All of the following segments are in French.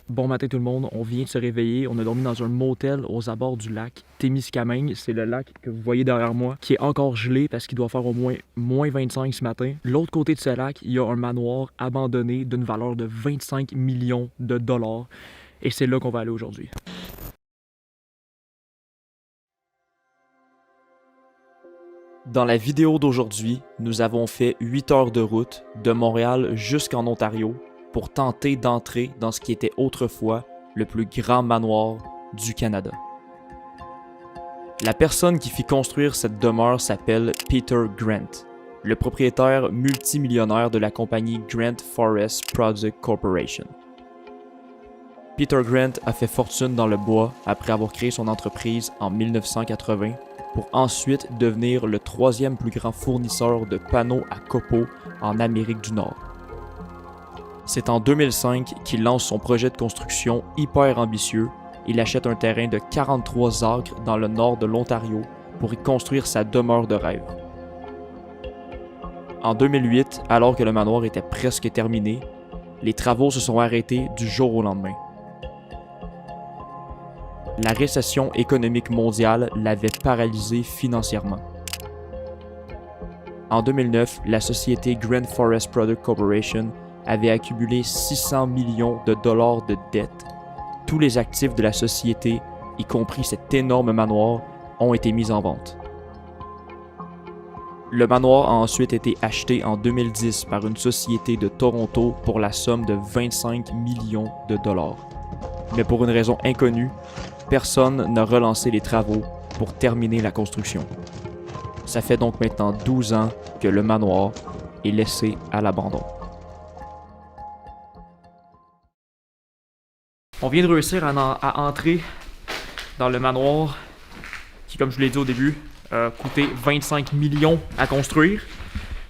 Bon matin tout le monde, on vient de se réveiller, on a dormi dans un motel aux abords du lac Témiscamingue. C'est le lac que vous voyez derrière moi, qui est encore gelé parce qu'il doit faire au moins -25 ce matin. L'autre côté de ce lac, il y a un manoir abandonné d'une valeur de 25 millions de dollars. Et c'est là qu'on va aller aujourd'hui. Dans la vidéo d'aujourd'hui, nous avons fait 8 heures de route de Montréal jusqu'en Ontario pour tenter d'entrer dans ce qui était autrefois le plus grand manoir du Canada. La personne qui fit construire cette demeure s'appelle Peter Grant, le propriétaire multimillionnaire de la compagnie Grant Forest Product Corporation. Peter Grant a fait fortune dans le bois après avoir créé son entreprise en 1980 pour ensuite devenir le 3e plus grand fournisseur de panneaux à copeaux en Amérique du Nord. C'est en 2005 qu'il lance son projet de construction hyper ambitieux. Il achète un terrain de 43 acres dans le nord de l'Ontario pour y construire sa demeure de rêve. En 2008, alors que le manoir était presque terminé, les travaux se sont arrêtés du jour au lendemain. La récession économique mondiale l'avait paralysé financièrement. En 2009, la société Grant Forest Product Corporation avait accumulé 600 millions de dollars de dettes. Tous les actifs de la société, y compris cet énorme manoir, ont été mis en vente. Le manoir a ensuite été acheté en 2010 par une société de Toronto pour la somme de 25 millions de dollars. Mais pour une raison inconnue, personne n'a relancé les travaux pour terminer la construction. Ça fait donc maintenant 12 ans que le manoir est laissé à l'abandon. On vient de réussir à entrer dans le manoir qui, comme je vous l'ai dit au début, a coûté 25 millions à construire.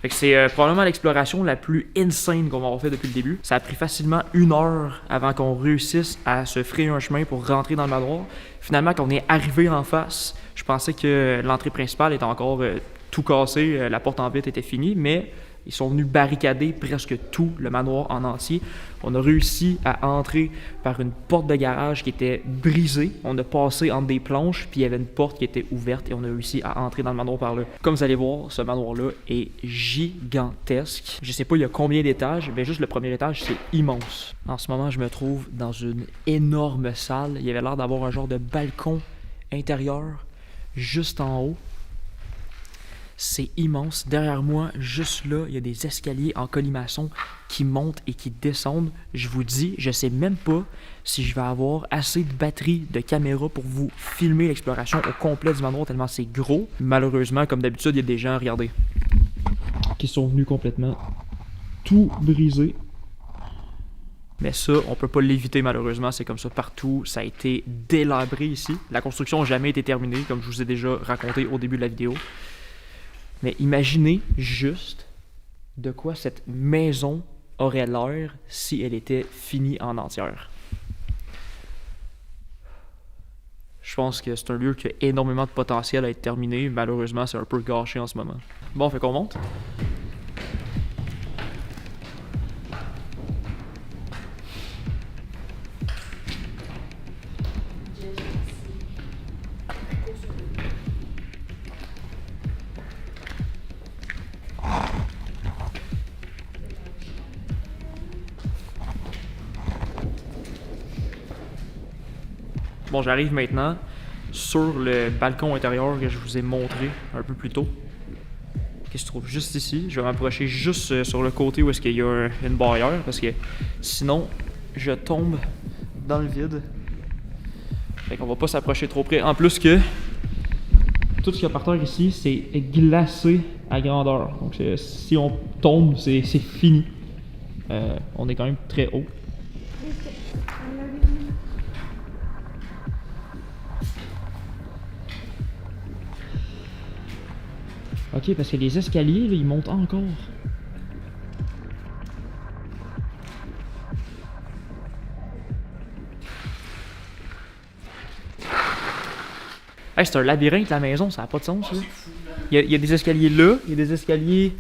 Fait que c'est probablement l'exploration la plus insane qu'on va avoir fait depuis le début. Ça a pris facilement 1 heure avant qu'on réussisse à se frayer un chemin pour rentrer dans le manoir. Finalement, quand on est arrivé en face, je pensais que l'entrée principale était encore tout cassée, la porte en vitre était finie, mais ils sont venus barricader presque tout le manoir en entier. On a réussi à entrer par une porte de garage qui était brisée. On a passé entre des planches, puis il y avait une porte qui était ouverte et on a réussi à entrer dans le manoir par là. Comme vous allez voir, ce manoir-là est gigantesque. Je sais pas il y a combien d'étages, mais juste le premier étage, c'est immense. En ce moment, je me trouve dans une énorme salle. Il y avait l'air d'avoir un genre de balcon intérieur juste en haut. C'est immense. Derrière moi, juste là, il y a des escaliers en colimaçon qui montent et qui descendent. Je vous dis, je sais même pas si je vais avoir assez de batterie de caméra pour vous filmer l'exploration au complet du manoir tellement c'est gros. Malheureusement, comme d'habitude, il y a des gens, regardez, qui sont venus complètement tout briser. Mais ça, on peut pas l'éviter malheureusement, c'est comme ça partout. Ça a été délabré ici. La construction n'a jamais été terminée, comme je vous ai déjà raconté au début de la vidéo. Mais imaginez juste de quoi cette maison aurait l'air si elle était finie en entière. Je pense que c'est un lieu qui a énormément de potentiel à être terminé. Malheureusement, c'est un peu gâché en ce moment. Bon, fait qu'on monte. Bon, j'arrive maintenant sur le balcon intérieur que je vous ai montré un peu plus tôt, qui se trouve juste ici. Je vais m'approcher juste sur le côté où est-ce qu'il y a une barrière, parce que sinon, je tombe dans le vide. Fait qu'on va pas s'approcher trop près. En plus que tout ce qu'il y a par terre ici, c'est glacé à grandeur. Donc si on tombe, c'est fini. On est quand même très haut. Ok, parce que les escaliers, là, ils montent encore. Hey, c'est un labyrinthe la maison, ça n'a pas de sens. Là. Il y a des escaliers là, il y a des escaliers.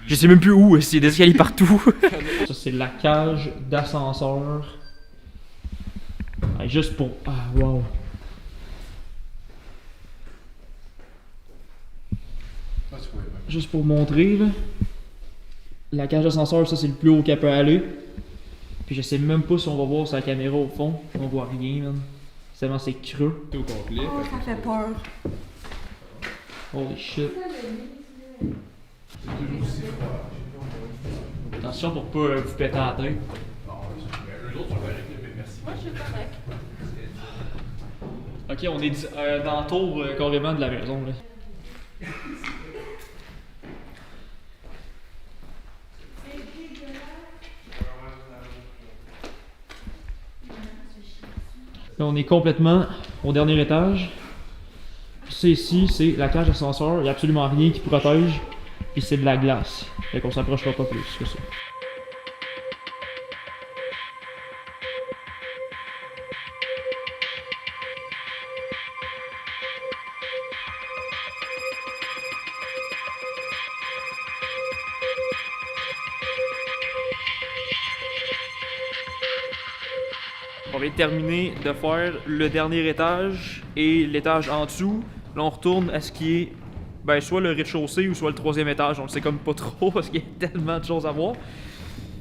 Je sais même plus où, il y a des escaliers partout. Ça, c'est la cage d'ascenseur Ouais, juste pour... Ah, wow. Juste pour montrer, là. La cage d'ascenseur, ça c'est le plus haut qu'elle peut aller. Puis je sais même pas si on va voir sur la caméra au fond. On voit rien, man. Seulement c'est creux. Au complet. Oh, ça fait peur. Holy shit. Attention pour pas vous péter la tête. Moi, je suis correct. Ok, on est dans le tour carrément de la maison, là. Là, on est complètement au dernier étage. Puis ça ici, c'est la cage d'ascenseur. Il n'y a absolument rien qui protège. Puis c'est de la glace. Fait qu'on s'approchera pas plus que ça. On vient de terminer de faire le dernier étage et l'étage en dessous. Là, on retourne à ce qui est ben, soit le rez-de-chaussée ou soit le troisième étage. On le sait comme pas trop parce qu'il y a tellement de choses à voir.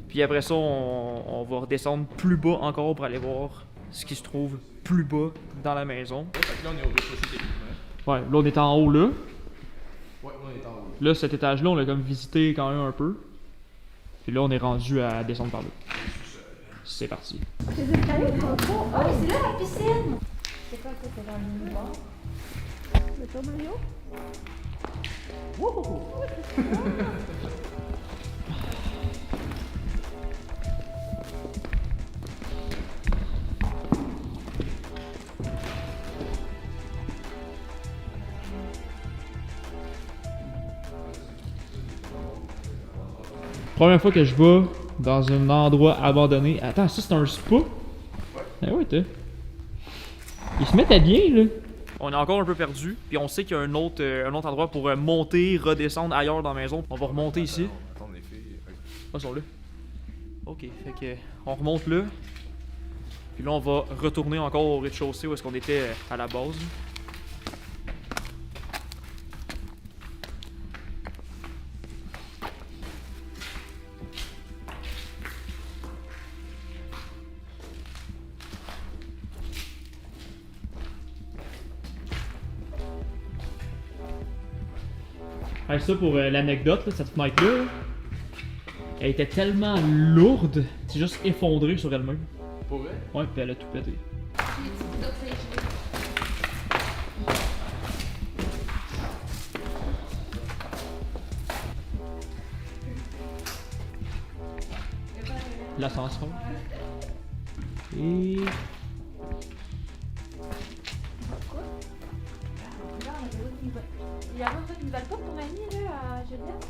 Puis après ça, on va redescendre plus bas encore pour aller voir ce qui se trouve plus bas dans la maison. Fait que là, on est au rez-de-chaussée techniquement. Ouais, là, on est en haut là. Ouais, on est en haut. Là, cet étage-là, on l'a comme visité quand même un peu. Puis là, on est rendu à descendre par là. C'est parti. Les escaliers sont trop. Ah oui, c'est là la piscine. C'est quoi ça? C'est dans le mini-bar? Le tour Mario? Première fois que je vais dans un endroit abandonné. Attends, ça c'est un spa? Ah ouais, t'es. Ils se mettent bien, là. On est encore un peu perdu, puis on sait qu'il y a un autre endroit pour monter, redescendre ailleurs dans la maison. On va remonter ici. Attends, en effet. Ah, ils sont là. Ok, fait que on remonte là. Puis là, on va retourner encore au rez-de-chaussée où est-ce qu'on était à la base. Hey, ça pour l'anecdote, là, cette fenêtre-là, elle était tellement lourde, c'est juste effondré sur elle-même. Pour vrai? Ouais, puis elle a tout pété. L'ascenseur. Et... Il y a un truc qui ne valent pas ton ami là à Juliette?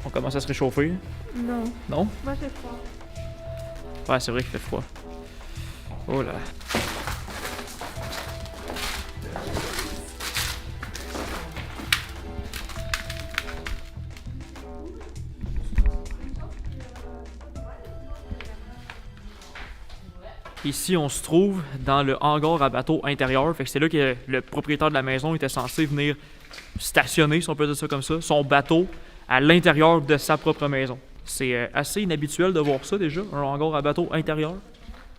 On commence à se réchauffer. Non. Non? Moi j'ai froid. Ouais, c'est vrai qu'il fait froid. Oh là. Ici, on se trouve dans le hangar à bateau intérieur. Fait que c'est là que le propriétaire de la maison était censé venir stationner, si on peut dire ça comme ça, son bateau à l'intérieur de sa propre maison. C'est assez inhabituel de voir ça déjà, un hangar à bateau intérieur.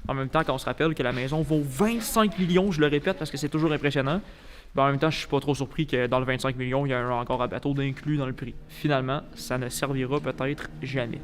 En même temps, quand on se rappelle que la maison vaut 25 millions, je le répète parce que c'est toujours impressionnant. Ben, en même temps, je suis pas trop surpris que dans le 25 millions, il y a un hangar à bateau d'inclus dans le prix. Finalement, ça ne servira peut-être jamais.